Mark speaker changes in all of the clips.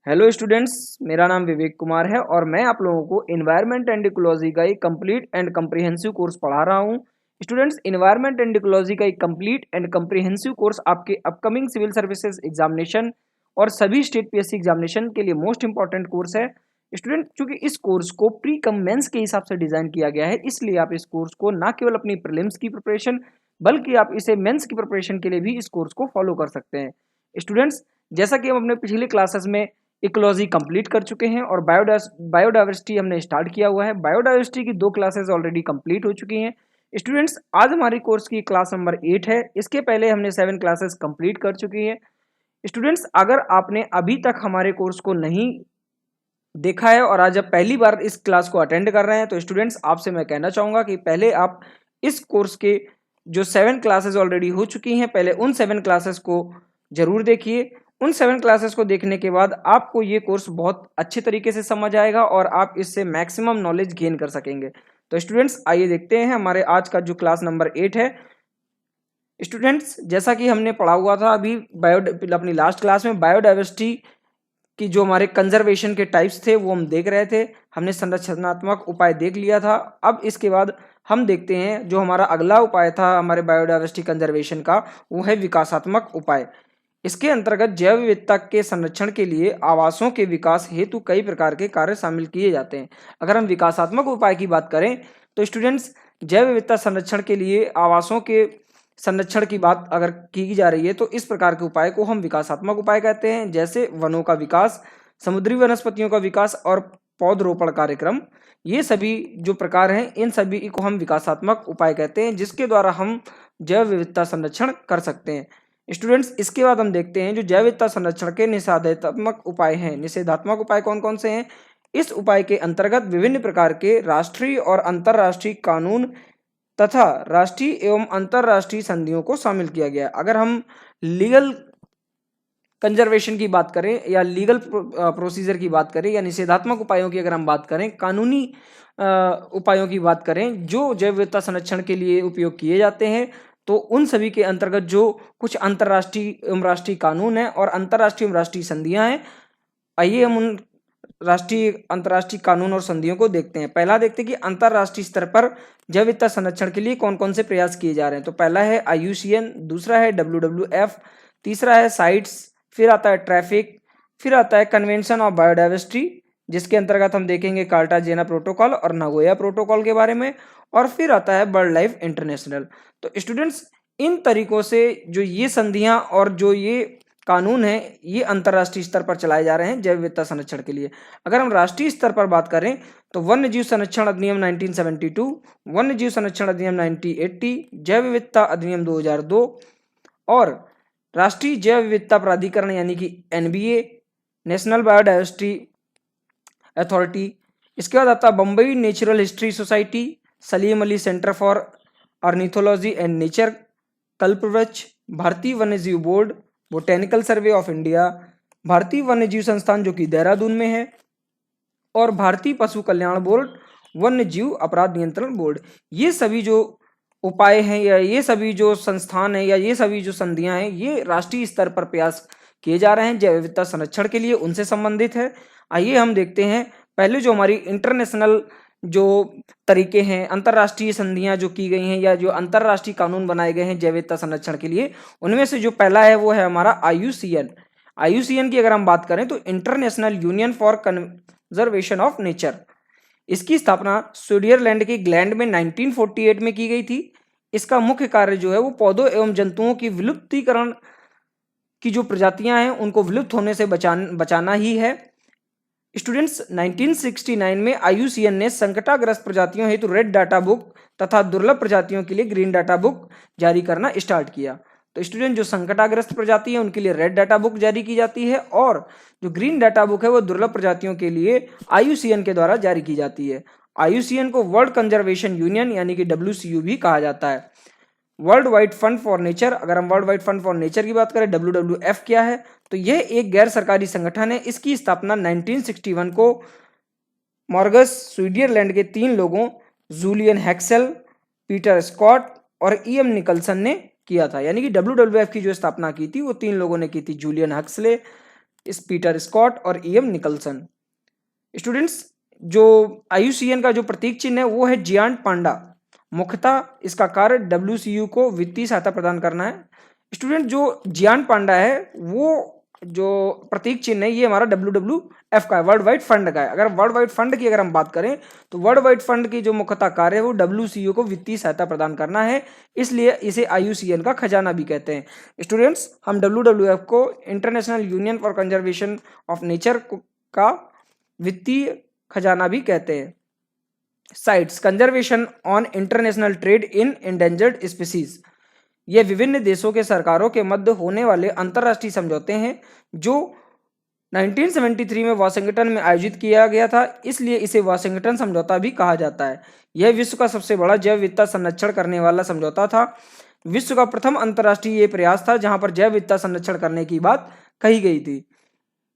Speaker 1: Hello students, मेरा नाम विवेक कुमार है और मैं आप लोगों को इन्वायरमेंट एंड इकोलॉजी का एक कंप्लीट एंड कम्प्रिहेंसिव कोर्स पढ़ा रहा हूं। स्टूडेंट्स, इन्वायरमेंट एंड इकोलॉजी का एक कंप्लीट एंड कम्प्रिहेंसिव कोर्स आपके अपकमिंग सिविल सर्विसेज एग्जामिनेशन और सभी स्टेट पीएससी एग्जामिनेशन के लिए मोस्ट इंपॉर्टेंट कोर्स है। स्टूडेंट, चूंकि इस कोर्स को प्री कम मेंस के हिसाब से डिजाइन किया गया है, इसलिए आप इस कोर्स को ना केवल अपनी प्रीलिम्स की प्रिपरेशन बल्कि आप इसे मेंस की प्रिपरेशन के लिए भी इस कोर्स को फॉलो कर सकते हैं। स्टूडेंट्स, जैसा कि हम अपने पिछले क्लासेस में इकोलॉजी कंप्लीट कर चुके हैं और बायोडाइवर्सिटी हमने स्टार्ट किया हुआ है। बायोडाइवर्सिटी की 2 क्लासेस ऑलरेडी कंप्लीट हो चुकी हैं। स्टूडेंट्स, आज हमारी कोर्स की क्लास नंबर 8 है। इसके पहले हमने 7 क्लासेस कंप्लीट कर चुकी हैं। स्टूडेंट्स, अगर आपने अभी तक हमारे कोर्स को नहीं देखा है और आज आप पहली बार इस क्लास को अटेंड कर रहे हैं, तो स्टूडेंट्स आपसे मैं कहना चाहूँगा कि पहले आप इस कोर्स के जो 7 क्लासेस ऑलरेडी हो चुकी हैं, पहले उन 7 क्लासेस को जरूर देखिए। उन 7 क्लासेस को देखने के बाद आपको ये कोर्स बहुत अच्छे तरीके से समझ आएगा और आप इससे मैक्सिमम नॉलेज गेन कर सकेंगे। तो स्टूडेंट्स, आइए देखते हैं हमारे आज का जो क्लास नंबर 8 है। स्टूडेंट्स, जैसा कि हमने पढ़ा हुआ था अभी अपनी लास्ट क्लास में, बायोडाइवर्सिटी कि जो हमारे कंजर्वेशन के टाइप्स थे वो हम देख रहे थे। हमने संरचनात्मक उपाय देख लिया था। अब इसके बाद हम देखते हैं जो हमारा अगला उपाय था हमारे बायोडाइवर्सिटी कंजर्वेशन का, वो है विकासात्मक उपाय। इसके अंतर्गत जैव विविधता के संरक्षण के लिए आवासों के विकास हेतु कई प्रकार के कार्य शामिल किए जाते हैं। अगर हम विकासात्मक उपाय की बात करें तो स्टूडेंट्स, जैव विविधता संरक्षण के लिए आवासों के संरक्षण की बात अगर की जा रही है तो इस प्रकार के उपाय को हम विकासात्मक उपाय कहते हैं, जैसे वनों का विकास, समुद्री वनस्पतियों का विकास और पौधरोपण कार्यक्रम। ये सभी जो प्रकार हैं, इन सभी को हम विकासात्मक उपाय कहते हैं, जिसके द्वारा हम जैव विविधता संरक्षण कर सकते हैं। स्टूडेंट्स, इसके बाद हम देखते हैं जो जैव विविधता संरक्षण के निषेधात्मक उपाय हैं। निषेधात्मक उपाय कौन कौन से हैं? इस उपाय के अंतर्गत विभिन्न प्रकार के राष्ट्रीय और अंतर्राष्ट्रीय कानून तथा राष्ट्रीय एवं अंतर्राष्ट्रीय संधियों को शामिल किया गया। अगर हम लीगल कंजर्वेशन की बात करें या लीगल प्रोसीजर की बात करें या निषेधात्मक उपायों की अगर हम बात करें, कानूनी उपायों की बात करें जो जैव विविधता संरक्षण के लिए उपयोग किए जाते हैं, तो उन सभी के अंतर्गत जो कुछ अंतर्राष्ट्रीय एवं राष्ट्रीय कानून है और अंतर्राष्ट्रीय एवं राष्ट्रीय संधियां हैं, आइए हम उन राष्ट्रीय अंतर्राष्ट्रीय कानून और संधियों को देखते हैं। पहला देखते हैं कि अंतर्राष्ट्रीय स्तर पर जैव विविधता संरक्षण के लिए कौन कौन से प्रयास किए जा रहे हैं। तो पहला है IUCN, दूसरा है WWF, तीसरा है साइट्स, फिर आता है ट्रैफिक, फिर आता है कन्वेंशन ऑफ बायोडाइवर्सिटी, जिसके अंतर्गत हम देखेंगे कार्टाजेना प्रोटोकॉल और नागोया प्रोटोकॉल के बारे में, और फिर आता है बर्ड लाइफ इंटरनेशनल। तो स्टूडेंट्स, इन तरीकों से जो ये संधियां और जो ये कानून है, ये अंतर्राष्ट्रीय स्तर पर चलाए जा रहे हैं जैव विविधता संरक्षण के लिए। अगर हम राष्ट्रीय स्तर पर बात करें तो वन्य जीव संरक्षण अधिनियम 1972, वन्य जीव संरक्षण अधिनियम 1980, जैव विविधता अधिनियम 2002 और राष्ट्रीय जैव विविधता प्राधिकरण यानी कि NBA, नेशनल बायोडाइवर्सिटी अथॉरिटी। इसके बाद आता है Bombay natural history society, Salim Ali centre for ornithology and nature, Kalpavriksh, भारतीय वन्यजीव board, botanical survey of India, भारतीय वन्यजीव संस्थान जो कि देहरादून में है, और भारतीय पशु कल्याण बोर्ड, वन्य जीव अपराध नियंत्रण बोर्ड। ये सभी जो उपाय हैं या ये सभी जो संस्थान हैं या ये सभी जो संधियां हैं, ये राष्ट्रीय स्तर पर प्रयास किए जा रहे हैं जैव विविधता संरक्षण के लिए, उनसे संबंधित है। आइए हम देखते हैं पहले जो हमारी इंटरनेशनल जो तरीके हैं, अंतर्राष्ट्रीय संधियां जो की गई हैं या जो अंतर्राष्ट्रीय कानून बनाए गए हैं जैव विविधता संरक्षण के लिए, उनमें से जो पहला है वो है हमारा IUCN। IUCN की अगर हम बात करें तो international union for conservation of nature. इसकी स्थापना स्विट्जरलैंड के ग्लैंड में 1948 में की गई थी। इसका मुख्य कार्य जो है वो पौधों एवं जंतुओं की विलुप्तीकरण की जो प्रजातियां हैं उनको विलुप्त होने से बचाना ही है। स्टूडेंट्स, 1969 में IUCN ने संकटाग्रस्त प्रजातियों हेतु रेड डाटा बुक तथा दुर्लभ प्रजातियों के लिए ग्रीन डाटा बुक जारी करना स्टार्ट किया। तो स्टूडेंट, जो संकटाग्रस्त प्रजाति है उनके लिए रेड डाटा बुक जारी की जाती है और जो ग्रीन डाटा बुक है वो दुर्लभ प्रजातियों के लिए IUCN के द्वारा जारी की जाती है। IUCN को वर्ल्ड कंजर्वेशन यूनियन यानी कि WCU भी कहा जाता है। World wide fund for nature, अगर हम world wide fund for nature की बात करें, WWF क्या है, तो यह एक गैर सरकारी संगठन है। इसकी स्थापना 1961 को मॉर्गस स्विट्जरलैंड के 3 लोगों जूलियन हैक्सेल, पीटर स्कॉट और EM निकलसन ने किया था। यानी कि WWF की जो स्थापना की थी वो 3 लोगों ने की थी, जूलियन हक्सले, इस पीटर स्कॉट और ईएम निकलसन। स्टूडेंट्स, जो IUCN का जो प्रतीक चिन्ह है वो है जियांट पांडा। मुख्यतः इसका कार्य WCU को वित्तीय सहायता प्रदान करना है। स्टूडेंट, जो जियांट पांडा है वो जो प्रतीक चिन्ह है ये हमारा WWF का है, वर्ल्ड वाइड फंड का है। अगर वर्ल्ड वाइड फंड की अगर हम बात करें तो वर्ल्ड वाइड फंड की जो मुख्यतः कार्य है वो WCU को वित्तीय सहायता प्रदान करना है, इसलिए इसे IUCN का खजाना भी कहते हैं। स्टूडेंट्स, हम WWF को international union for conservation of nature का वित्तीय खजाना भी कहते हैं। Sites, conservation on international trade in endangered species, ये विभिन्न देशों के सरकारों के मध्य होने वाले अंतर्राष्ट्रीय समझौते हैं जो 1973 में वाशिंगटन में आयोजित किया गया था, इसलिए इसे वाशिंगटन समझौता भी कहा जाता है। यह विश्व का सबसे बड़ा जैव विविधता संरक्षण करने वाला समझौता था। विश्व का प्रथम अंतर्राष्ट्रीय ये प्रयास था जहां पर जैव विविधता संरक्षण करने की बात कही गई थी।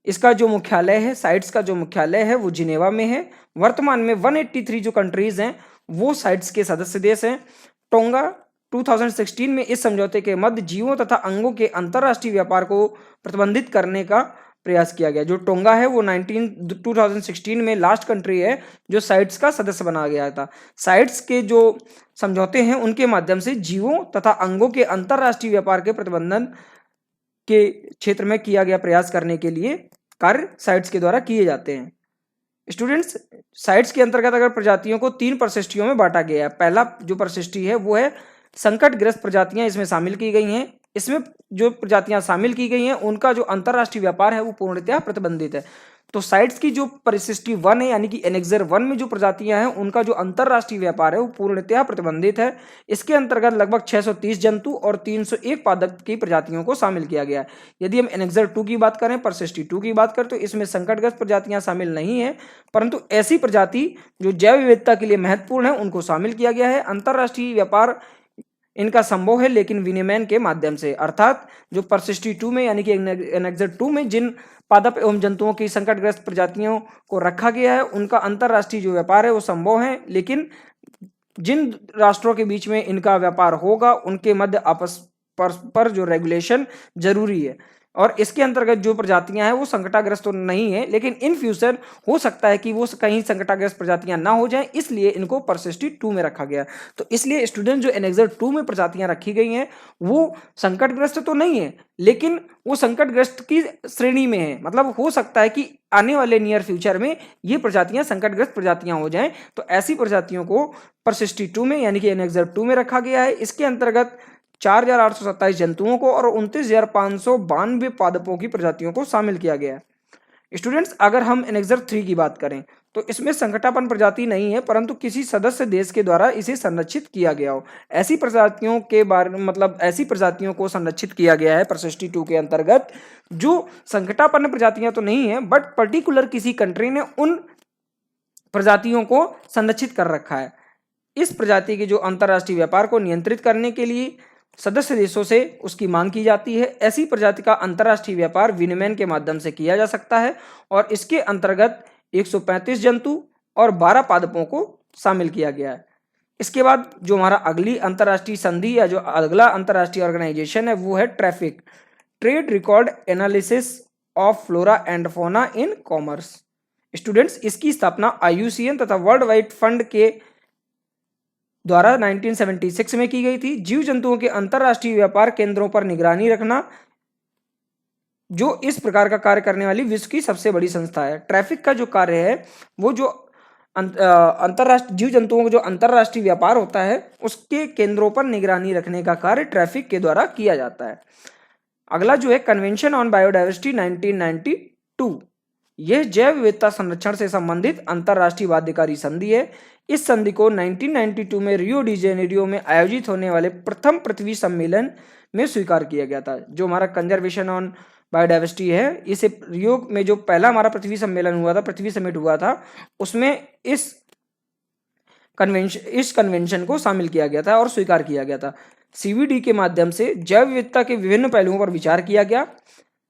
Speaker 1: इसका जो मुख्यालय है, साइट्स का जो मुख्यालय है वो जिनेवा में है। वर्तमान में 183 जो कंट्रीज हैं वो साइट्स के सदस्य देश हैं। टोंगा 2016 में इस समझौते के मध्य जीवों तथा अंगों के अंतर्राष्ट्रीय व्यापार को प्रतिबंधित करने का प्रयास किया गया। जो टोंगा है वो 2016 में लास्ट कंट्री है जो साइट्स का सदस्य बना गया था। साइट्स के जो समझौते हैं उनके माध्यम से जीवों तथा अंगों के अंतर्राष्ट्रीय व्यापार के प्रतिबंधन के क्षेत्र में किया गया प्रयास करने के लिए कार्य साइट्स के द्वारा किए जाते हैं। स्टूडेंट्स, साइट्स के अंतर्गत अगर प्रजातियों को 3 परिशिष्टियों में बांटा गया है। पहला जो परिशिष्टि है वो है संकटग्रस्त प्रजातियां, इसमें शामिल की गई हैं। इसमें जो प्रजातियां शामिल की गई हैं उनका जो अंतर्राष्ट्रीय व्यापार है वो पूर्णतः प्रतिबंधित है। तो साइट्स की जो परिशिष्टि 1 है यानी कि एनेक्सर 1 में जो प्रजातियां हैं उनका जो अंतर्राष्ट्रीय व्यापार है वो पूर्णतः प्रतिबंधित है। इसके अंतर्गत लगभग 630 जंतु और 301 पादप की प्रजातियों को शामिल किया गया है। यदि हम एनेक्सर 2 की बात करें, परिशिष्टि 2 की बात करें तो इसमें संकटग्रस्त प्रजातियां शामिल नहीं है, परंतु ऐसी प्रजाति जो जैव विविधता के लिए महत्वपूर्ण है उनको शामिल किया गया है। अंतर्राष्ट्रीय व्यापार इनका संभव है लेकिन विनिमय के माध्यम से, अर्थात जो परिशिष्टि 2 में यानी कि एनेक्सर 2 में जिन पादप एवं जंतुओं की संकटग्रस्त प्रजातियों को रखा गया है उनका अंतर्राष्ट्रीय जो व्यापार है वो संभव है, लेकिन जिन राष्ट्रों के बीच में इनका व्यापार होगा उनके मध्य आपस पर जो रेगुलेशन जरूरी है। और इसके अंतर्गत जो प्रजातियां हैं वो संकटाग्रस्त तो नहीं है, लेकिन इन फ्यूचर हो सकता है कि वो कहीं संकटाग्रस्त प्रजातियां ना हो जाएं, इसलिए इनको परिशिष्टि 2 में रखा गया। तो इसलिए स्टूडेंट, जो एनेक्सर 2 में प्रजातियां रखी गई हैं वो संकटग्रस्त तो नहीं है, लेकिन वो संकटग्रस्त की श्रेणी में है। मतलब हो सकता है कि आने वाले नियर फ्यूचर में ये प्रजातियां संकटग्रस्त प्रजातियां हो जाएं, तो ऐसी प्रजातियों को परिशिष्टि 2 में यानी कि एनेक्सर 2 में रखा गया है। इसके अंतर्गत 4827 जंतुओं को और 29,592 पादपों की प्रजातियों को शामिल किया गया है। स्टूडेंट्स, अगर हम एनेक्सर 3 की बात करें तो इसमें संकटापन्न प्रजाति नहीं है, परंतु किसी सदस्य देश के द्वारा इसे संरक्षित किया गया हो। ऐसी प्रजातियों के बारे मतलब ऐसी प्रजातियों को संरक्षित किया गया है परिशिष्टि 2 के अंतर्गत जो संकटापन्न प्रजातियां तो नहीं है, बट पर्टिकुलर किसी कंट्री ने उन प्रजातियों को संरक्षित कर रखा है। इस प्रजाति के जो अंतर्राष्ट्रीय व्यापार को नियंत्रित करने के लिए सदस्य देशों से उसकी मांग की जाती है। ऐसी प्रजाति का अंतर्राष्ट्रीय व्यापार विनिमय के माध्यम से किया जा सकता है और इसके अंतर्गत 135 जंतु और 12 पादपों को शामिल किया गया है। इसके बाद जो हमारा अगली अंतर्राष्ट्रीय संधि या जो अगला अंतर्राष्ट्रीय ऑर्गेनाइजेशन है वो है traffic, trade record analysis of flora and fauna in commerce. Students, इसकी स्थापना IUCN तथा वर्ल्ड वाइड फंड के द्वारा 1976 में की गई थी। जीव जंतुओं के अंतर्राष्ट्रीय व्यापार केंद्रों पर निगरानी रखना जो इस प्रकार का कार्य करने वाली विश्व की सबसे बड़ी संस्था है। ट्रैफिक का जो कार्य है वो जो अंतर्राष्ट्रीय जीव जंतुओं का जो अंतर्राष्ट्रीय व्यापार होता है उसके केंद्रों पर निगरानी रखने का कार्य ट्रैफिक के द्वारा किया जाता है। अगला जो है कन्वेंशन ऑन बायोडाइवर्सिटी 1992, यह जैव विविधता संरक्षण से संबंधित अंतर्राष्ट्रीय बाध्यकारी संधि है। इस संधि को 1992 में रियो डी जेनेरियो में आयोजित होने वाले प्रथम पृथ्वी सम्मेलन में स्वीकार किया गया था। जो हमारा कंजर्वेशन ऑन बायोडाइवर्सिटी है, इसे रियो में जो पहला हमारा पृथ्वी सम्मेलन हुआ था, पृथ्वी समिट हुआ था, उसमें इस कन्वेंशन को शामिल किया गया था और स्वीकार किया गया था। CBD के माध्यम से जैव विविधता के विभिन्न पहलुओं पर विचार किया गया।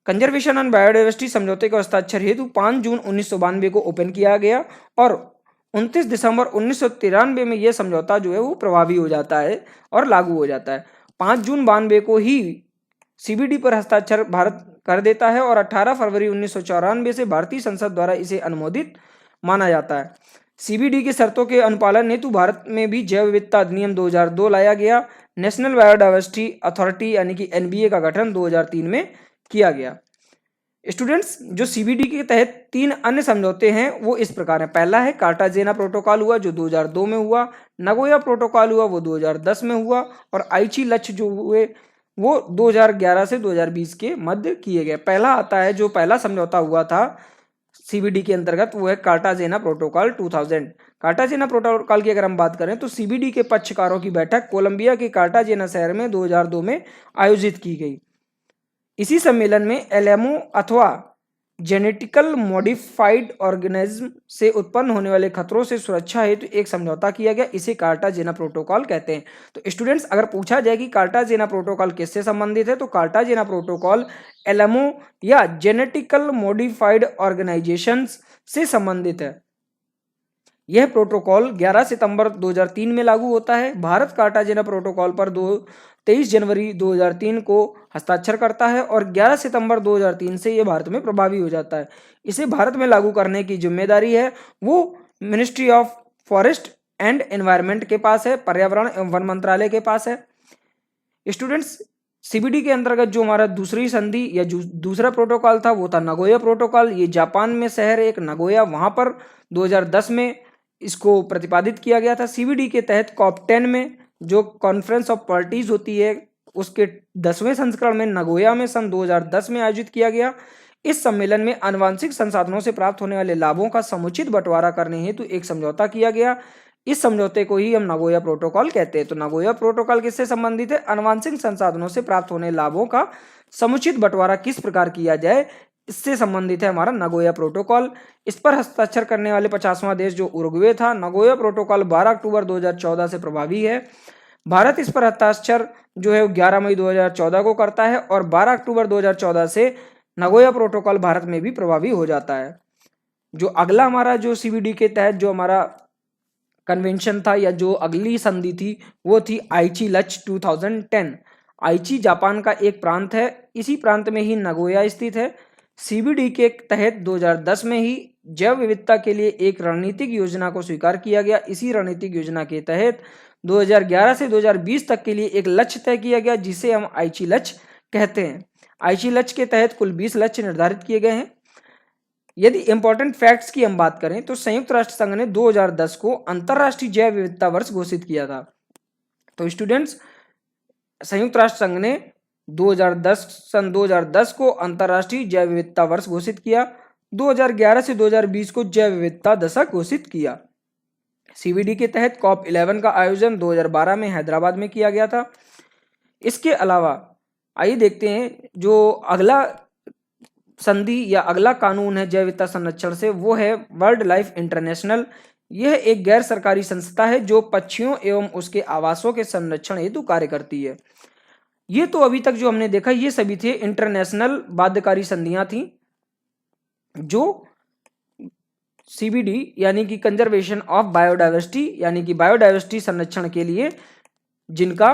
Speaker 1: कंजर्वेशन ऑन बायोडाइवर्सिटी समझौते के हस्ताक्षर हेतु 5 जून 1992 को ओपन किया गया और 29 दिसंबर 1993 में यह समझौता जो है वो प्रभावी हो जाता है और लागू हो जाता है। 5 जून 92 को ही सीबीडी पर हस्ताक्षर भारत कर देता है और 18 फरवरी 1994 से भारतीय संसद द्वारा इसे अनुमोदित माना जाता है। सीबीडी की शर्तों के अनुपालन हेतु भारत में भी जैव विविधता अधिनियम 2002 लाया गया। नेशनल बायोडाइवर्सिटी अथॉरिटी यानी कि एनबीए का गठन 2003 में किया गया। स्टूडेंट्स, जो सीबीडी के तहत 3 अन्य समझौते हैं वो इस प्रकार हैं। पहला है कार्टाजेना प्रोटोकॉल हुआ जो 2002 में हुआ, नगोया प्रोटोकॉल हुआ वो 2010 में हुआ, और आइची लक्ष्य जो हुए वो 2011 से 2020 के मध्य किए गए। पहला आता है, जो पहला समझौता हुआ था सीबीडी के अंतर्गत, वो है कार्टाजेना प्रोटोकॉल 2000। कार्टाजेना प्रोटोकॉल की अगर हम बात करें तो सीबीडी के पक्षकारों की बैठक कोलंबिया के कार्टाजेना शहर में 2002 में आयोजित की गई। इसी सम्मेलन में एलएमओ अथवा जेनेटिकल मॉडिफाइड ऑर्गेनिज्म से उत्पन्न होने वाले खतरों से सुरक्षा हेतु एक समझौता किया गया। इसे कार्टाजेना प्रोटोकॉल कहते हैं। तो स्टूडेंट्स, अगर पूछा जाए कि कार्टाजेना प्रोटोकॉल किससे संबंधित है, तो कार्टाजेना प्रोटोकॉल एलएमओ या जेनेटिकल मॉडिफाइड ऑर्गेनाइजेशंस से संबंधित है। यह प्रोटोकॉल 11 सितंबर 2003 में लागू होता है। भारत कार्टाजेना प्रोटोकॉल पर 23 जनवरी 2003 को हस्ताक्षर करता है और 11 सितंबर 2003 से यह भारत में प्रभावी हो जाता है। इसे भारत में लागू करने की जिम्मेदारी है वो ministry of forest and environment के पास है, पर्यावरण एवं वन मंत्रालय के पास है। स्टूडेंट्स, सीबीडी के अंतर्गत जो हमारा दूसरी संधि या दूसरा प्रोटोकॉल था वो था नगोया प्रोटोकॉल। ये जापान में शहर एक नगोया, वहां पर 2010 में इसको प्रतिपादित किया गया था। सीबीडी के तहत COP10 में जो कॉन्फ्रेंस ऑफ पार्टीज होती है उसके 10वें संस्करण में नगोया में सन 2010 में आयोजित किया गया। इस सम्मेलन में आनुवांशिक संसाधनों से प्राप्त होने वाले लाभों का समुचित बंटवारा करने हेतु एक समझौता किया गया। इस समझौते को ही हम नगोया प्रोटोकॉल कहते हैं। तो नगोया प्रोटोकॉल किससे संबंधित है? आनुवांशिक संसाधनों से प्राप्त होने लाभों का समुचित बंटवारा किस प्रकार किया जाए, इससे संबंधित है हमारा नगोया प्रोटोकॉल। इस पर हस्ताक्षर करने वाले 50वां देश जो उरुग्वे था। नगोया प्रोटोकॉल 12 अक्टूबर 2014 से प्रभावी है। भारत इस पर हस्ताक्षर जो है 11 मई 2014 को करता है और 12 अक्टूबर 2014 से नगोया प्रोटोकॉल भारत में भी प्रभावी हो जाता है। जो अगला हमारा जो सीबीडी के तहत जो हमारा कन्वेंशन था या जो अगली संधि थी वो थी आइची लक्ष्य 2010। आइची जापान का एक प्रांत है, इसी प्रांत में ही नगोया स्थित है। सीबीडी के तहत 2010 में ही जैव विविधता के लिए एक रणनीतिक योजना को स्वीकार किया गया। इसी रणनीतिक योजना के तहत 2011 से 2020 तक के लिए एक लक्ष्य तय किया गया जिसे हम आइची लक्ष्य कहते हैं। आइची लक्ष्य के तहत कुल 20 लक्ष्य निर्धारित किए गए हैं। यदि इंपॉर्टेंट फैक्ट्स की हम बात करें तो संयुक्त राष्ट्र संघ ने 2010 को अंतरराष्ट्रीय जैव विविधता वर्ष घोषित किया था। तो स्टूडेंट्स, संयुक्त राष्ट्र संघ ने 2010 को अंतरराष्ट्रीय जैव विविधता वर्ष घोषित किया। 2011 से 2020 को जैव विविधता दशक घोषित किया। सीबीडी के तहत COP11 का आयोजन 2012 में हैदराबाद में किया गया था। इसके अलावा आइए देखते हैं जो अगला संधि या अगला कानून है जैव विविधता संरक्षण से, वो है वर्ल्ड लाइफ इंटरनेशनल। यह एक गैर सरकारी संस्था है जो पक्षियों एवं उसके आवासों के संरक्षण हेतु कार्य करती है। ये तो अभी तक जो हमने देखा ये सभी थे इंटरनेशनल बाध्यकारी संधियां थी जो सीबीडी यानी कि कंजर्वेशन ऑफ बायोडाइवर्सिटी यानी कि बायोडाइवर्सिटी संरक्षण के लिए जिनका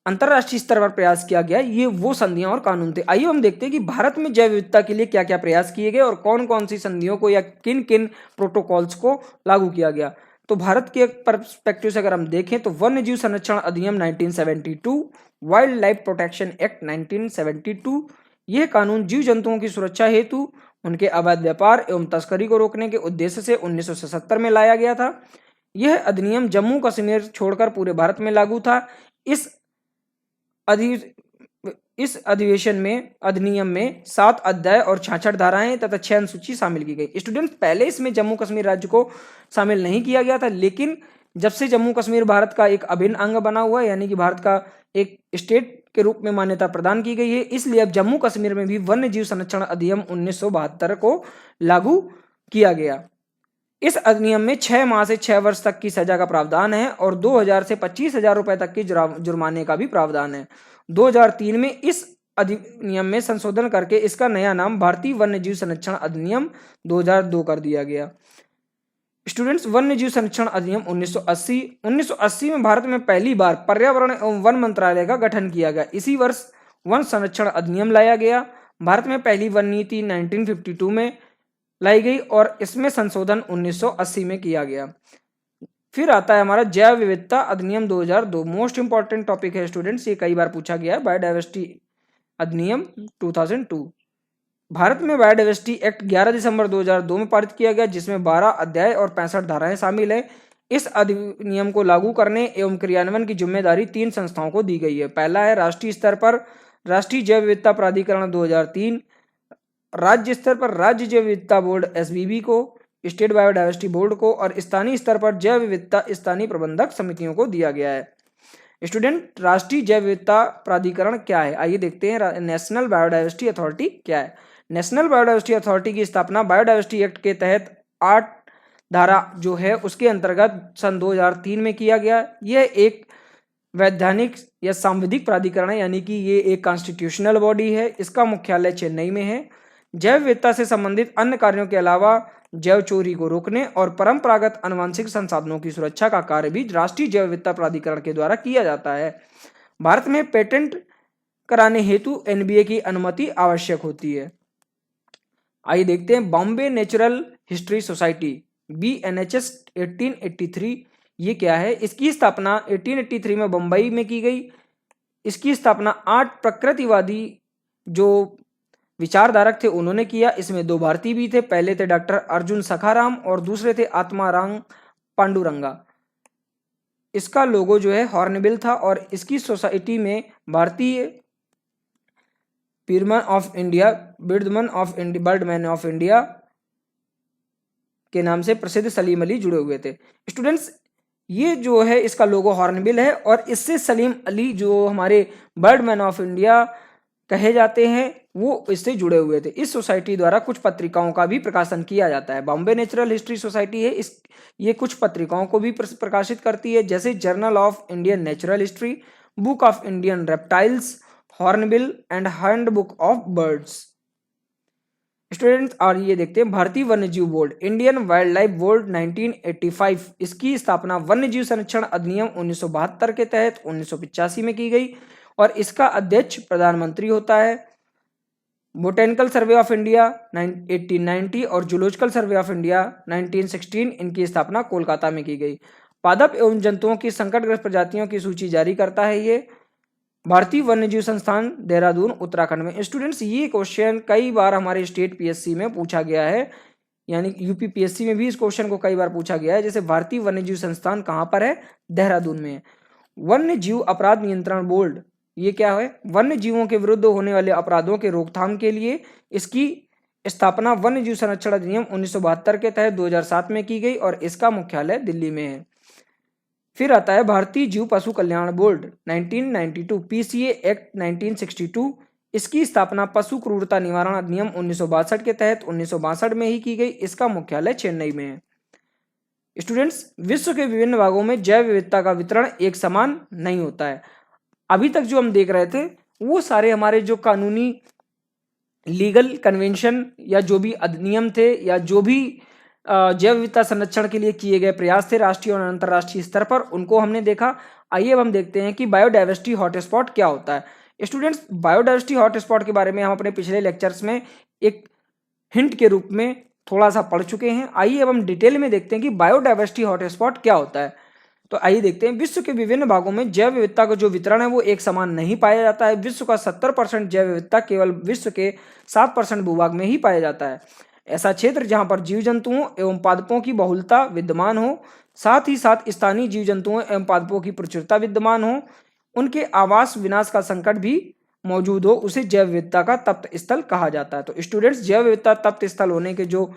Speaker 1: अंतरराष्ट्रीय स्तर पर प्रयास किया गया, ये वो संधियां और कानून थे। आइए हम देखते हैं कि भारत में जैव विविधता के लिए क्या क्या प्रयास किए गए और कौन कौन सी संधियों को या किन किन प्रोटोकॉल्स को लागू किया गया। तो भारत के पर्सपेक्टिव से अगर हम देखें तो वन्य जीव संरक्षण अधिनियम 1972, वाइल्ड लाइफ प्रोटेक्शन एक्ट 1972, यह कानून जीव जंतुओं की सुरक्षा हेतु उनके अवैध व्यापार एवं तस्करी को रोकने के उद्देश्य से 1977 में लाया गया था। यह अधिनियम जम्मू कश्मीर छोड़कर पूरे भारत में लागू था। इस अधिनियम में 7 अध्याय और 66 धाराएं तथा 6 अनुसूची शामिल की गई। स्टूडेंट्स, पहले इसमें जम्मू कश्मीर राज्य को शामिल नहीं किया गया था, लेकिन जब से जम्मू कश्मीर भारत का एक अभिन्न अंग बना हुआ है यानी कि भारत का एक स्टेट के रूप में मान्यता प्रदान की गई है, इसलिए अब जम्मू कश्मीर में भी वन्य जीव संरक्षण अधिनियम 1972 को लागू किया गया। इस अधिनियम में 6 माह से 6 वर्ष तक की सजा का प्रावधान है और 2000 से 25,000 रुपए तक की जुर्माने का भी प्रावधान है। 2003 में इस अधिनियम में संशोधन करके इसका नया नाम भारतीय वन्य जीव संरक्षण अधिनियम 2002 कर दिया गया। स्टूडेंट्स, वन्य जीव संरक्षण अधिनियम 1980 में भारत में पहली बार पर्यावरण एवं वन मंत्रालय का गठन किया गया। इसी वर्ष वन संरक्षण अधिनियम लाया गया। भारत में पहली वन नीति 1952 में लाई गई और इसमें संशोधन 1980 में किया गया। फिर आता है हमारा जैव विविधता अधिनियम 2002। मोस्ट इंपॉर्टेंट टॉपिक है स्टूडेंट्स, ये कई बार पूछा गया है। बायोडाइवर्सिटी अधिनियम 2002। भारत में बायोडाइवर्सिटी एक्ट 11 दिसंबर 2002 में पारित किया गया, जिसमें 12 अध्याय और 65 धाराएं शामिल है। इस अधिनियम को लागू करने एवं क्रियान्वयन की जिम्मेदारी 3 संस्थाओं को दी गई है। पहला है राष्ट्रीय स्तर पर राष्ट्रीय जैव विविधता प्राधिकरण 2003, राज्य स्तर पर राज्य जैव विविधता बोर्ड SBB को, स्टेट बायोडाइवर्सिटी बोर्ड को, और स्थानीय स्तर पर जैव विविधता स्थानीय प्रबंधक समितियों को दिया गया है। स्टूडेंट, राष्ट्रीय जैव विविधता प्राधिकरण क्या है? आइए देखते हैं नेशनल बायोडाइवर्सिटी अथॉरिटी क्या है। नेशनल बायोडाइवर्सिटी अथॉरिटी की स्थापना बायोडाइवर्सिटी एक्ट के तहत 8 धारा जो है उसके अंतर्गत सन 2003 में किया गया। यह एक वैधानिक या सांविधिक प्राधिकरण है, यानी कि ये एक कॉन्स्टिट्यूशनल बॉडी है। इसका मुख्यालय चेन्नई में है। जैव विविधता से संबंधित अन्य कार्यों के अलावा जैव चोरी को रोकने और परंपरागत आनुवंशिक संसाधनों की सुरक्षा का कार्य भी राष्ट्रीय जैव विविधता प्राधिकरण के द्वारा किया जाता है। भारत में पेटेंट कराने हेतु NBA की अनुमति आवश्यक होती है। आइए देखते हैं Bombay natural history society BNHS 1883 ये क्या है? इसकी स्थापना 1883 में बम्बई में की गई। इसकी स्थापना 8 प्रकृतिवादी जो विचारधारक थे उन्होंने किया। इसमें 2 भारतीय भी थे। पहले थे डॉक्टर अर्जुन सखाराम और दूसरे थे आत्माराम पांडुरंगा। इसका लोगो जो है हॉर्नबिल था और इसकी सोसाइटी में भारतीय birdman of India, birdman of India के नाम से प्रसिद्ध सलीम अली जुड़े हुए थे। स्टूडेंट्स, ये जो है इसका लोगो हॉर्नबिल है और इससे सलीम अली जो हमारे बर्डमैन ऑफ इंडिया कहे जाते हैं वो इससे जुड़े हुए थे। इस सोसाइटी द्वारा कुछ पत्रिकाओं का भी प्रकाशन किया जाता है। बॉम्बे नेचुरल हिस्ट्री सोसाइटी है, ये कुछ पत्रिकाओं को भी प्रकाशित करती है, जैसे journal of Indian natural history, book of Indian reptiles, hornbill and handbook of birds. Students, और ये देखते हैं भारतीय वन्यजीव board, Indian wild life board 1985। इसकी स्थापना वन्यजीव संरक्षण अधिनियम 1972 के तहत 1985 में की गई और इसका अध्यक्ष प्रधानमंत्री होता है। बोटेनिकल सर्वे ऑफ इंडिया 1890 और जूलॉजिकल सर्वे ऑफ इंडिया 1916, इनकी स्थापना कोलकाता में की गई। पादप एवं जंतुओं की संकटग्रस्त प्रजातियों की सूची जारी करता है ये भारतीय वन्यजीव संस्थान, देहरादून, उत्तराखंड में। स्टूडेंट्स, ये क्वेश्चन कई बार हमारे स्टेट PSC में पूछा गया है, यानी UP PSC में भी इस क्वेश्चन को कई बार पूछा गया है। जैसे भारतीय वन्यजीव संस्थान कहाँ पर है? देहरादून में है। वन्यजीव अपराध नियंत्रण बोर्ड, ये क्या है? वन्य जीवों के विरुद्ध होने वाले अपराधों के रोकथाम के लिए इसकी स्थापना वन्यजीव संरक्षण अधिनियम 1972 के तहत 2007 में की गई और इसका मुख्यालय दिल्ली में है। फिर आता है भारतीय जीव पशु कल्याण बोर्ड 1992, PCA एक्ट 1962। इसकी स्थापना पशु क्रूरता निवारण अधिनियम 1962 के तहत 1962 में ही की गई। इसका मुख्यालय चेन्नई में है। स्टूडेंट्स, विश्व के विभिन्न भागों में जैव विविधता का वितरण एक समान नहीं होता है। अभी तक जो हम देख रहे थे वो सारे हमारे जो कानूनी लीगल कन्वेंशन या जो भी अधिनियम थे या जो भी जैव विविधता संरक्षण के लिए किए गए प्रयास थे राष्ट्रीय और अंतर्राष्ट्रीय स्तर पर, उनको हमने देखा। आइए अब हम देखते हैं कि बायोडाइवर्सिटी हॉटस्पॉट क्या होता है। स्टूडेंट्स, बायोडाइवर्सिटी हॉटस्पॉट के बारे में हम अपने पिछले लेक्चर्स में एक हिंट के रूप में थोड़ा सा पढ़ चुके हैं। आइए अब हम डिटेल में देखते हैं कि बायोडाइवर्सिटी हॉटस्पॉट क्या होता है। तो आइए देखते हैं, विश्व के विभिन्न भागों में जैव विविधता का जो वितरण है वो एक समान नहीं पाया जाता है। विश्व का 70% जैव विविधता केवल विश्व के 7% भूभाग में ही पाया जाता है। ऐसा क्षेत्र जहां पर जीव जंतुओं एवं पादपों की बहुलता विद्यमान हो, साथ ही साथ स्थानीय जीव जंतुओं एवं पादपों की प्रचुरता विद्यमान हो, उनके आवास विनाश का संकट भी मौजूद हो, उसे जैव विविधता का तप्त स्थल कहा जाता है। तो स्टूडेंट्स, जैव विविधता तप्त स्थल होने के जो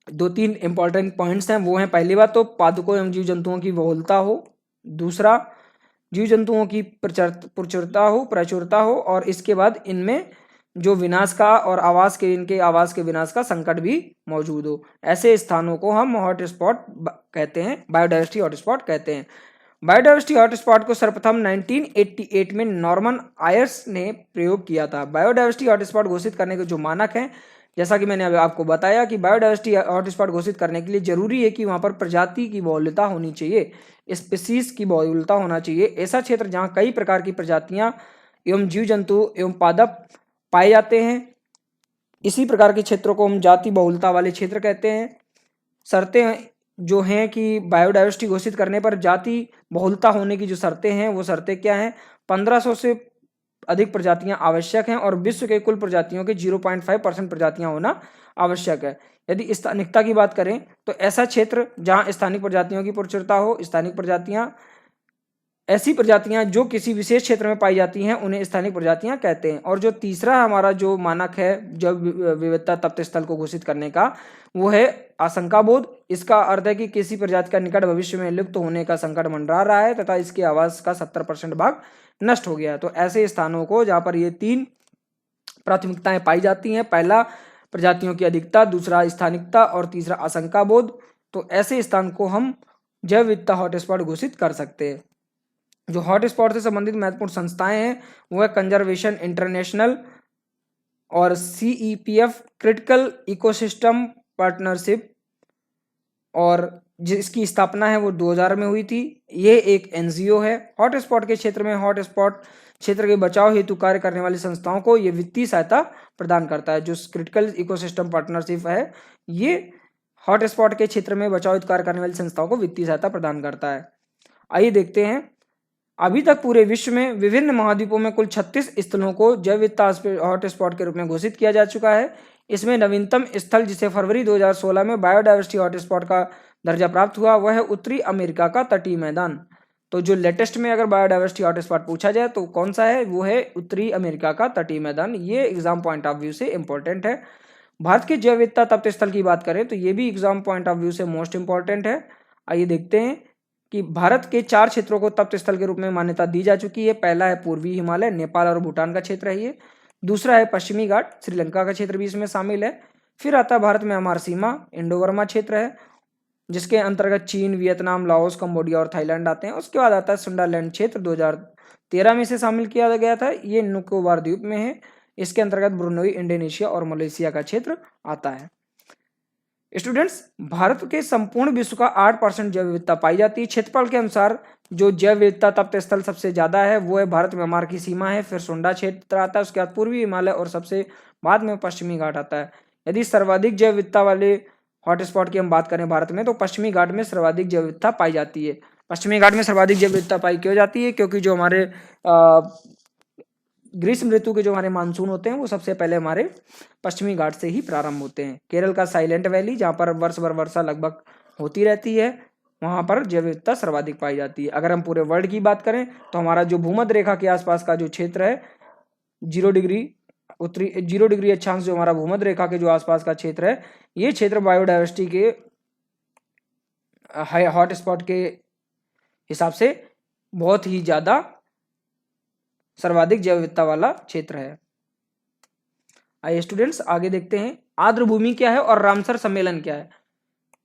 Speaker 1: 2-3 इंपॉर्टेंट पॉइंट्स हैं वो हैं, पहली बात तो पादपों एवं जीव जंतुओं की बहुलता हो, दूसरा जीव जंतुओं की प्रचुरता हो और इसके बाद इनमें जो विनाश का और इनके आवास के विनाश का संकट भी मौजूद हो। ऐसे स्थानों को हम हॉटस्पॉट कहते हैं, बायोडाइवर्सिटी हॉटस्पॉट कहते हैं। बायोडाइवर्सिटी हॉटस्पॉट को सर्वप्रथम 1988 में नॉर्मन आयर्स ने प्रयोग किया था। बायोडाइवर्सिटी हॉटस्पॉट घोषित करने के जो मानक हैं, जैसा कि मैंने अभी आपको बताया कि बायोडाइवर्सिटी हॉटस्पॉट घोषित करने के लिए जरूरी है कि वहां पर प्रजाति की बहुलता होनी चाहिए, स्पीसीज की बहुलता होना चाहिए। ऐसा क्षेत्र जहां कई प्रकार की प्रजातियां एवं जीव जंतु एवं पादप पाए जाते हैं। इसी प्रकार के क्षेत्रों को हम जाति बहुलता वाले क्षेत्र कहते हैं। शर्तें जो हैं कि बायोडाइवर्सिटी घोषित करने पर जाति बहुलता होने की जो शर्तें हैं वो शर्तें क्या हैं? 1500 से अधिक प्रजातियां आवश्यक हैं और विश्व के कुल प्रजातियों के 0.5% प्रजातियां होना आवश्यक है। यदि स्थानिकता की बात करें तो ऐसा क्षेत्र जहां स्थानिक प्रजातियों की प्रचुरता हो, स्थानिक प्रजातियां ऐसी प्रजातियां जो किसी विशेष क्षेत्र में पाई जाती हैं उन्हें स्थानिक प्रजातियां कहते हैं। और जो तीसरा हमारा जो मानक है जैव विविधता तप्त स्थल को घोषित करने का, वो है आशंका बोध। इसका अर्थ है कि किसी प्रजाति का निकट भविष्य में लुप्त होने का संकट मंडरा रहा है तथा इसके आवास का 70% भाग नष्ट हो गया है। तो ऐसे स्थानों को जहाँ पर ये 3 प्राथमिकताएं पाई जाती हैं, पहला प्रजातियों की अधिकता, दूसरा स्थानिकता और तीसरा आशंका बोध, तो ऐसे स्थान को हम जैव विविधता हॉटस्पॉट घोषित कर सकते हैं। जो हॉटस्पॉट से संबंधित महत्वपूर्ण संस्थाएं हैं वो है कंजर्वेशन इंटरनेशनल और CEPF क्रिटिकल इकोसिस्टम पार्टनरशिप, और जिसकी स्थापना है वो 2000 में हुई थी। ये एक NGO है। हॉटस्पॉट के क्षेत्र में हॉटस्पॉट क्षेत्र के बचाव हेतु कार्य करने वाली संस्थाओं को ये वित्तीय सहायता प्रदान करता है। जो क्रिटिकल इकोसिस्टम पार्टनरशिप है ये हॉटस्पॉट के क्षेत्र में बचाव हेतु कार्य करने वाली संस्थाओं को वित्तीय सहायता प्रदान करता है। आइए देखते हैं, अभी तक पूरे विश्व में विभिन्न महाद्वीपों में कुल 36 स्थलों को जैव विविधता हॉटस्पॉट के रूप में घोषित किया जा चुका है। इसमें नवीनतम स्थल जिसे फरवरी 2016 में बायोडाइवर्सिटी हॉटस्पॉट का दर्जा प्राप्त हुआ वह है उत्तरी अमेरिका का तटीय मैदान। तो जो लेटेस्ट में अगर बायोडाइवर्सिटी हॉटस्पॉट पूछा जाए तो कौन सा है, वो है उत्तरी अमेरिका का तटीय मैदान। ये एग्जाम पॉइंट ऑफ व्यू से इंपॉर्टेंट है। भारत के जैव विविधता तप्त स्थल की बात करें तो ये भी एग्जाम पॉइंट ऑफ व्यू से मोस्ट इंपॉर्टेंट है। आइए देखते हैं कि भारत के 4 क्षेत्रों को तप्त स्थल के रूप में मान्यता दी जा चुकी है। पहला है पूर्वी हिमालय, नेपाल और भूटान का क्षेत्र है ये। दूसरा है पश्चिमी घाट, श्रीलंका का क्षेत्र भी इसमें शामिल है। फिर आता है भारत में म्यांमार सीमा, इंडो बर्मा क्षेत्र है जिसके अंतर्गत चीन, वियतनाम, लाओस, कंबोडिया और थाईलैंड आते हैं। उसके बाद आता है सुंडालैंड क्षेत्र, 2013 में से शामिल किया गया था। ये निकोबार द्वीप में है। इसके अंतर्गत ब्रुनई, इंडोनेशिया और मलेशिया का क्षेत्र आता है। स्टूडेंट्स, भारत के संपूर्ण विश्व का 8% जैव विविधता पाई जाती है। क्षेत्रफल के अनुसार जो जैव विविधता तप्त स्थल सबसे ज्यादा है वो है भारत म्यांमार की सीमा है, फिर सुंडा क्षेत्र आता है, उसके बाद पूर्वी हिमालय और सबसे बाद में पश्चिमी घाट आता है। यदि सर्वाधिक जैव विविधता वाले हॉटस्पॉट की हम बात करें भारत में तो पश्चिमी घाट में सर्वाधिक जैव विविधता पाई जाती है। पश्चिमी घाट में सर्वाधिक जैव विविधता पाई क्यों जाती है? क्योंकि जो हमारे ग्रीष्म ऋतु के जो हमारे मानसून होते हैं वो सबसे पहले हमारे पश्चिमी घाट से ही प्रारंभ होते हैं। केरल का साइलेंट वैली जहाँ पर वर्ष भर वर्षा लगभग होती रहती है, वहाँ पर जैव विविधता सर्वाधिक पाई जाती है। अगर हम पूरे वर्ल्ड की बात करें तो हमारा जो भूमध्य रेखा के आसपास का जो क्षेत्र है 0 डिग्री अक्षांश, जो हमारा भूमध्य रेखा के जो आसपास का क्षेत्र है, ये क्षेत्र बायोडाइवर्सिटी के हॉटस्पॉट के हिसाब से बहुत ही ज्यादा सर्वाधिक जैव विविधता वाला क्षेत्र है। आइए स्टूडेंट्स आगे देखते हैं, आर्द्र भूमि क्या है और रामसर सम्मेलन क्या है।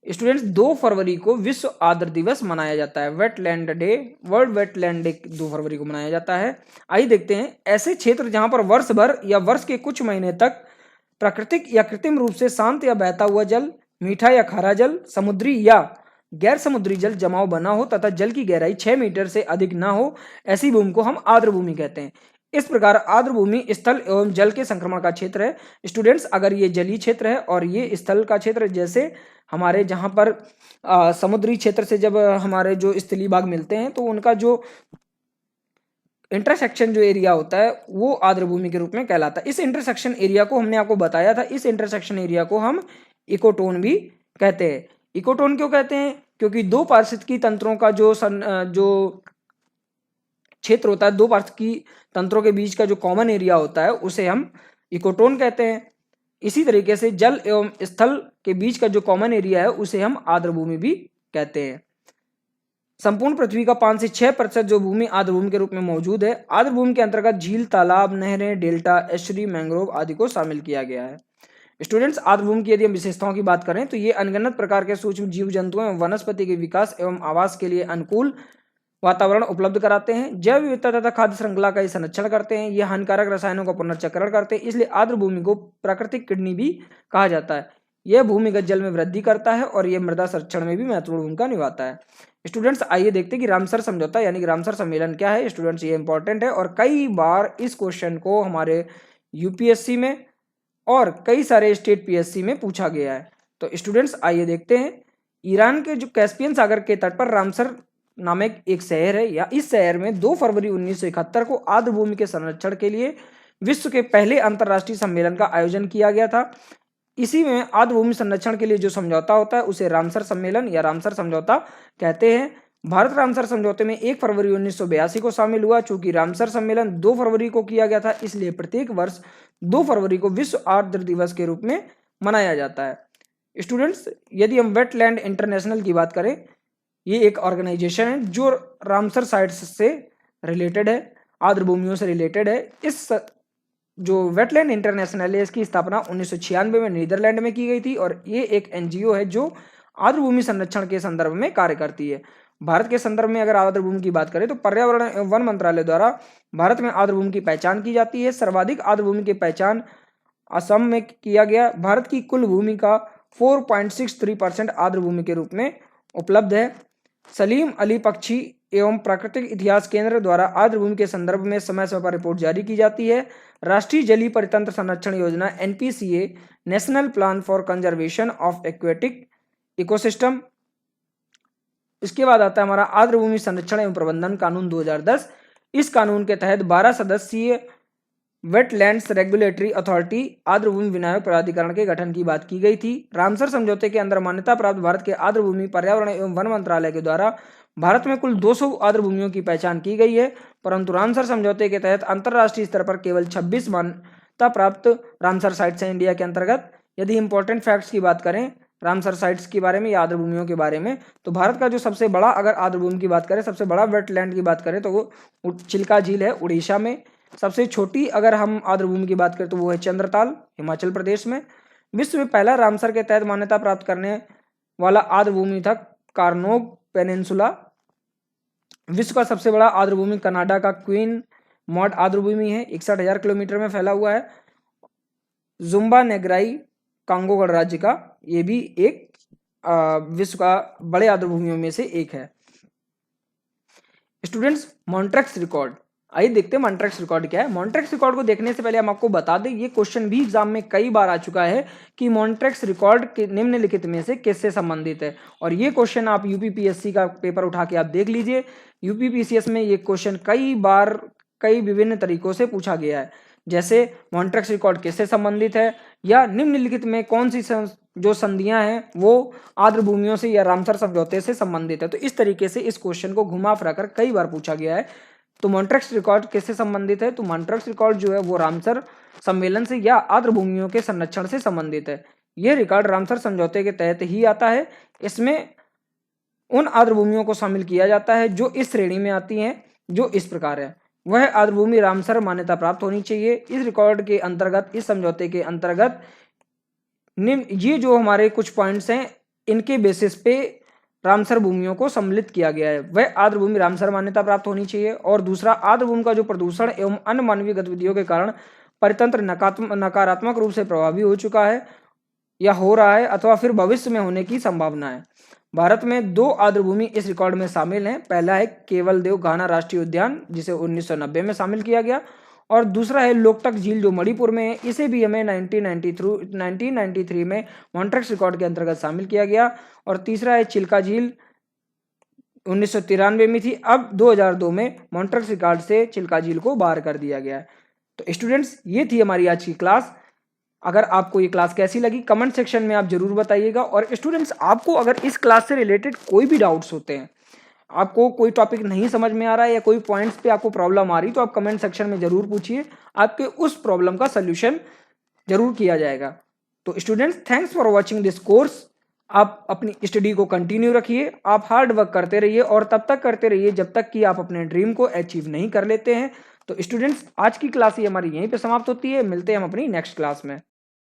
Speaker 1: स्टूडेंट्स 2 फरवरी को विश्व आर्द्र दिवस मनाया जाता है। Wetland day, world wetland day 2 फरवरी को मनाया जाता है। आइए देखते हैं, ऐसे क्षेत्र जहां पर वर्ष भर या वर्ष के कुछ महीने तक प्राकृतिक या कृत्रिम रूप से शांत या बहता हुआ जल, मीठा या खारा जल, समुद्री या गैर समुद्री जल जमाव बना हो तथा जल की गहराई 6 मीटर से अधिक ना हो, ऐसी भूमि को हम आर्द्र भूमि कहते हैं। इस प्रकार आर्द्र भूमि स्थल एवं जल के संक्रमण का क्षेत्र है। स्टूडेंट्स, अगर ये जलीय क्षेत्र है और ये स्थल का क्षेत्र, जैसे हमारे जहां पर समुद्री क्षेत्र से जब हमारे जो स्थलीय भाग मिलते हैं तो उनका जो इंटरसेक्शन जो एरिया होता है वो आर्द्र भूमि के रूप में कहलाता है। इस इंटरसेक्शन एरिया को हमने आपको बताया था, इस इंटरसेक्शन एरिया को हम इकोटोन भी कहते हैं। इकोटोन क्यों कहते हैं? क्योंकि 2 पारिस्थितिकी तंत्रों का जो क्षेत्र होता है, 2 पारिस्थितिकी तंत्रों के बीच का जो कॉमन एरिया होता है उसे हम इकोटोन कहते हैं। इसी तरीके से जल एवं स्थल के बीच का जो कॉमन एरिया है उसे हम आर्द्र भूमि भी कहते हैं। संपूर्ण पृथ्वी का 5 से 6% जो भूमि आर्द्र भूमि के रूप में मौजूद है। आर्द्र भूमि के अंतर्गत झील, तालाब, नहरें, डेल्टा, एस्चुरी, मैंग्रोव आदि को शामिल किया गया है। स्टूडेंट्स, आर्द्र भूमि की यदि हम विशेषताओं की बात करें तो ये अनगिनत प्रकार के सूक्ष्म जीव जंतुओं एवं वनस्पति के विकास एवं आवास के लिए अनुकूल वातावरण उपलब्ध कराते हैं। जैव विविधता तथा खाद्य श्रृंखला का संरक्षण करते हैं। ये हानिकारक रसायनों का पुनर्चक्रण करते हैं, इसलिए आर्द्र भूमि को प्राकृतिक किडनी भी कहा जाता है। यह भूमिगत जल में वृद्धि करता है और यह मृदा संरक्षण में भी महत्वपूर्ण भूमिका निभाता है। स्टूडेंट्स आइए देखते हैं कि रामसर समझौता यानी कि रामसर सम्मेलन क्या है। स्टूडेंट्स ये इंपॉर्टेंट है और कई बार इस क्वेश्चन को हमारे यूपीएससी में और कई सारे स्टेट पीएससी में पूछा गया है। तो स्टूडेंट्स आइए देखते हैं। ईरान के जो कैस्पियन सागर के तट पर रामसर नामक एक शहर है, या इस शहर में 2 फरवरी 1971 को आर्द्रभूमि के संरक्षण के लिए विश्व के पहले अंतर्राष्ट्रीय सम्मेलन का आयोजन किया गया था। इसी में आर्द्रभूमि संरक्षण के लिए जो समझौता होता है उसे रामसर सम्मेलन या रामसर समझौता कहते हैं। भारत रामसर समझौते में 1 फरवरी 1982 को शामिल हुआ। चूंकि रामसर सम्मेलन 2 फरवरी को किया गया था, इसलिए प्रत्येक वर्ष 2 फरवरी को विश्व आर्द्र दिवस के रूप में मनाया जाता है। स्टूडेंट्स, यदि हम वेटलैंड इंटरनेशनल की बात करें, ये एक ऑर्गेनाइजेशन है जो रामसर साइट्स से रिलेटेड है, आर्द्रभूमियों से रिलेटेड है। इस जो वेटलैंड इंटरनेशनल है, इसकी स्थापना 1996 में नीदरलैंड में की गई थी और ये एक एनजीओ है जो आर्द्रभूमि संरक्षण के संदर्भ में कार्य करती है। भारत के संदर्भ में अगर आर्द्रभूमि की बात करें तो पर्यावरण एवं वन मंत्रालय द्वारा भारत में आर्द्रभूमि की पहचान की जाती है। सर्वाधिक आर्द्रभूमि की पहचान असम में किया गया। भारत की कुल भूमि का 4.63% आर्द्रभूमि के रूप में उपलब्ध है। सलीम अली पक्षी एवं प्राकृतिक इतिहास केंद्र द्वारा आर्द्रभूमि के संदर्भ में समय समय पर रिपोर्ट जारी की जाती है। राष्ट्रीय जलीय परितंत्र संरक्षण योजना NPCA, national plan for conservation of aquatic ecosystem. इसके बाद आता है हमारा आर्द्रभूमि संरक्षण एवं प्रबंधन कानून 2010। इस कानून के तहत 12 सदस्यीय वेटलैंड्स रेगुलेटरी अथॉरिटी आर्द्रभूमि विनियोग प्राधिकरण के गठन की बात की गई थी। रामसर समझौते के अंदर मान्यता प्राप्त भारत के आर्द्रभूमि पर्यावरण एवं वन मंत्रालय के द्वारा भारत में कुल 200 आर्द्रभूमियों की पहचान की गई है, परंतु रामसर समझौते के तहत अंतर्राष्ट्रीय स्तर पर केवल 26 मान्यता प्राप्त रामसर साइट्स हैं इंडिया के अंतर्गत। यदि इंपॉर्टेंट फैक्ट्स की बात करें रामसर साइट्स के बारे में या आर्द्रभूमियों के बारे में, तो भारत का जो सबसे बड़ा, अगर आर्द्रभूमि की बात करें, सबसे बड़ा वेटलैंड की बात करें तो वो चिल्का झील है उड़ीसा में। सबसे छोटी अगर हम आर्द्रभूमि की बात करें तो वो है चंद्रताल, हिमाचल प्रदेश में। विश्व में पहला रामसर के तहत मान्यता प्राप्त करने वाला आर्द्रभूमि था कार्नोग पेनिनसुला। विश्व का सबसे बड़ा आर्द्रभूमि कनाडा का क्वीन मॉड आर्द्रभूमि है, 61,000 किलोमीटर में फैला हुआ है। जुम्बा नेग्राई कांगो गणराज्य का, ये भी एक विश्व का बड़े आर्द्रभूमियों में से एक है। स्टूडेंट्स, मॉन्ट्रेक्स रिकॉर्ड, आइए देखते हैं मॉन्ट्रेक्स रिकॉर्ड क्या है। मॉन्ट्रेक्स रिकॉर्ड को देखने से पहले हम आपको बता दें, ये क्वेश्चन भी एग्जाम में कई बार आ चुका है कि मॉन्ट्रेक्स रिकॉर्ड के निम्नलिखित में से किससे संबंधित है। और ये क्वेश्चन आप यूपीपीएससी का पेपर उठा के आप देख लीजिए। यूपीपीसीएस में ये क्वेश्चन कई बार कई विभिन्न तरीकों से पूछा गया है, जैसे मॉन्ट्रेक्स रिकॉर्ड किससे संबंधित है, या निम्नलिखित में कौन सी जो संधियां हैं वो आर्द्रभूमियों से या रामसर समझौते से संबंधित है। तो इस तरीके से इस क्वेश्चन को घुमा फिरा कर कई बार पूछा गया है। तो मॉन्ट्रेक्स रिकॉर्ड किससे संबंधित है, तो मॉन्ट्रेक्स रिकॉर्ड जो है वो रामसर सम्मेलन से या आर्द्रभूमियों के संरक्षण से संबंधित है। यह रिकॉर्ड रामसर समझौते के तहत ही आता है। इसमें उन आर्द्रभूमियों को शामिल किया जाता है जो इस श्रेणी में आती हैं, जो इस प्रकार है। वह आर्द्रभूमि रामसर मान्यता प्राप्त होनी चाहिए। इस रिकॉर्ड के अंतर्गत, इस समझौते के अंतर्गत ये जो हमारे कुछ पॉइंट्स हैं, इनके बेसिस पे रामसर भूमियों को सम्मिलित किया गया है। वह आर्द्रभूमि रामसर मान्यता प्राप्त होनी चाहिए। और दूसरा, आर्द्रभूमि का जो प्रदूषण एवं अन्य मानवीय गतिविधियों के कारण परितंत्र नकारात्मक रूप से प्रभावी हो चुका है या हो रहा है अथवा फिर भविष्य में होने की संभावना है। भारत में 2 आर्द्रभूमि इस रिकॉर्ड में शामिल हैं। पहला है केवल देव घाना राष्ट्रीय उद्यान, जिसे 1990 में शामिल किया गया, और दूसरा है लोकटक झील जो मणिपुर में है। इसे भी हमें 1993 में मॉन्ट्रेक्स रिकॉर्ड के अंतर्गत शामिल किया गया। और तीसरा है चिल्का झील, 1993 में थी, अब 2002 में मॉन्ट्रेक्स रिकॉर्ड से चिल्का झील को बाहर कर दिया गया है। तो स्टूडेंट्स, ये थी हमारी आज की क्लास। अगर आपको ये क्लास कैसी लगी कमेंट सेक्शन में आप जरूर बताइएगा। और स्टूडेंट्स, आपको अगर इस क्लास से रिलेटेड कोई भी डाउट्स होते हैं, आपको कोई टॉपिक नहीं समझ में आ रहा है या कोई पॉइंट्स पे आपको प्रॉब्लम आ रही, तो आप कमेंट सेक्शन में जरूर पूछिए, आपके उस प्रॉब्लम का सल्यूशन जरूर किया जाएगा। तो students, thanks for watching this course. आप अपनी स्टडी को कंटिन्यू रखिए, आप हार्ड वर्क करते रहिए और तब तक करते रहिए जब तक कि आप अपने ड्रीम को अचीव नहीं कर लेते हैं। तो स्टूडेंट्स, आज की क्लास ही हमारी यहीं पे समाप्त होती है। मिलते हैं हम अपनी नेक्स्ट क्लास में।